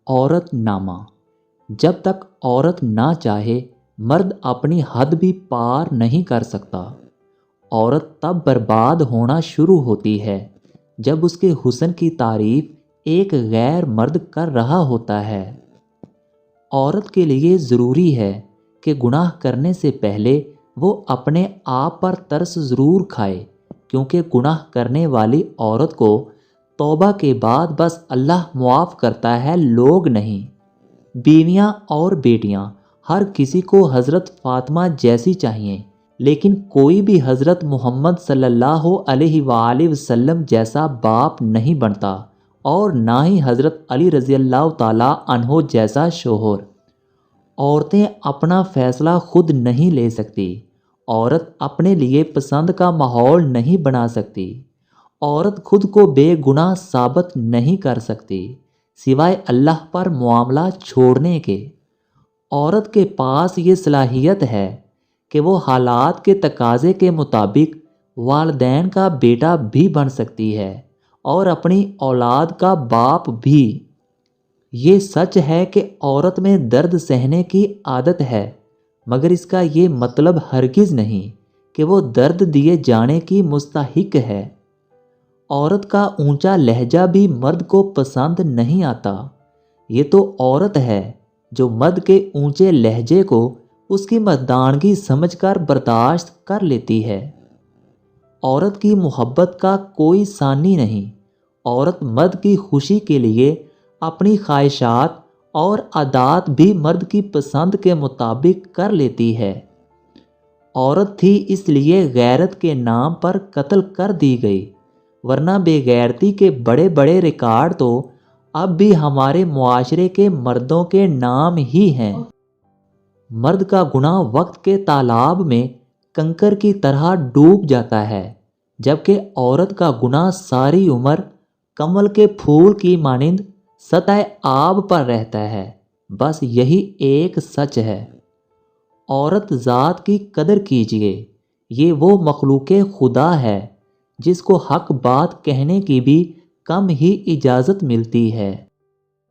عورت نامہ۔ جب تک عورت نہ چاہے مرد اپنی حد بھی پار نہیں کر سکتا۔ عورت تب برباد ہونا شروع ہوتی ہے جب اس کے حسن کی تعریف ایک غیر مرد کر رہا ہوتا ہے۔ عورت کے لیے ضروری ہے کہ گناہ کرنے سے پہلے وہ اپنے آپ پر ترس ضرور کھائے، کیونکہ گناہ کرنے والی عورت کو توبہ کے بعد بس اللہ معاف کرتا ہے، لوگ نہیں۔ بیویاں اور بیٹیاں ہر کسی کو حضرت فاطمہ جیسی چاہیے، لیکن کوئی بھی حضرت محمد صلی اللہ علیہ وآلہ وسلم جیسا باپ نہیں بنتا، اور نہ ہی حضرت علی رضی اللہ تعالیٰ عنہ جیسا شوہر۔ عورتیں اپنا فیصلہ خود نہیں لے سکتی۔ عورت اپنے لیے پسند کا ماحول نہیں بنا سکتی۔ عورت خود کو بے گناہ ثابت نہیں کر سکتی سوائے اللہ پر معاملہ چھوڑنے کے۔ عورت کے پاس یہ صلاحیت ہے کہ وہ حالات کے تقاضے کے مطابق والدین کا بیٹا بھی بن سکتی ہے اور اپنی اولاد کا باپ بھی۔ یہ سچ ہے کہ عورت میں درد سہنے کی عادت ہے، مگر اس کا یہ مطلب ہرگز نہیں کہ وہ درد دیے جانے کی مستحق ہے۔ عورت کا اونچا لہجہ بھی مرد کو پسند نہیں آتا۔ یہ تو عورت ہے جو مرد کے اونچے لہجے کو اس کی مردانگی سمجھ کر برداشت کر لیتی ہے۔ عورت کی محبت کا کوئی ثانی نہیں۔ عورت مرد کی خوشی کے لیے اپنی خواہشات اور عادات بھی مرد کی پسند کے مطابق کر لیتی ہے۔ عورت تھی اس لیے غیرت کے نام پر قتل کر دی گئی، ورنہ بے غیرتی کے بڑے بڑے ریکارڈ تو اب بھی ہمارے معاشرے کے مردوں کے نام ہی ہیں۔ مرد کا گناہ وقت کے تالاب میں کنکر کی طرح ڈوب جاتا ہے، جبکہ عورت کا گناہ ساری عمر کمل کے پھول کی مانند سطح آب پر رہتا ہے۔ بس یہی ایک سچ ہے۔ عورت ذات کی قدر کیجیے، یہ وہ مخلوق خدا ہے جس کو حق بات کہنے کی بھی کم ہی اجازت ملتی ہے۔